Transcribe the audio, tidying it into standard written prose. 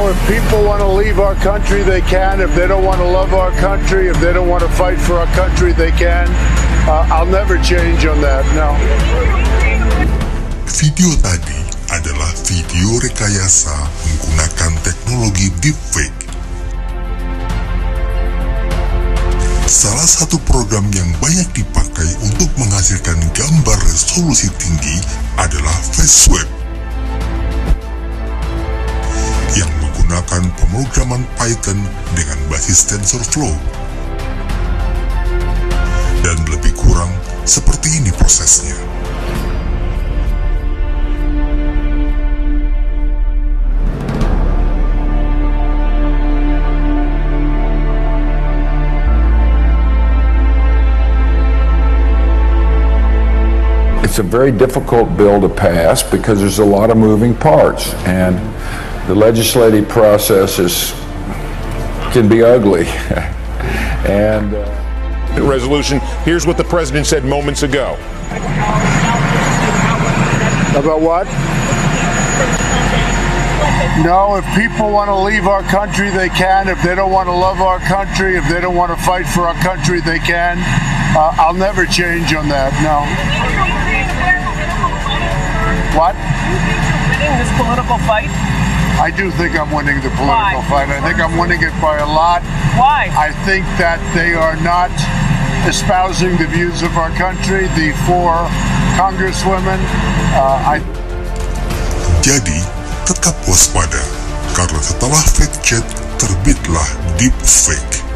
if people want to leave our country, they can. If they don't want to love our country, if they don't want to fight for our country, they can. I'll never change on that, no. Video tadi adalah video rekayasa menggunakan teknologi Deepfake. Salah satu program yang banyak dipakai untuk menghasilkan gambar resolusi tinggi adalah VoiceWeb yang menggunakan pemrograman Python dengan basis TensorFlow. Dan lebih kurang seperti ini prosesnya. It's a very difficult bill to pass because there's a lot of moving parts, and the legislative process can be ugly. And resolution. Here's what the president said moments ago. About what? No, if people want to leave our country, they can. If they don't want to love our country, if they don't want to fight for our country, they can. I'll never change on that, no. What? Winning this political fight? I do think I'm winning the political fight. I think I'm winning it by a lot. Why? I think that they are not espousing the views of our country, the 4 congresswomen. Jadi, tetap waspada, karena setelah fact check terbitlah Deepfake.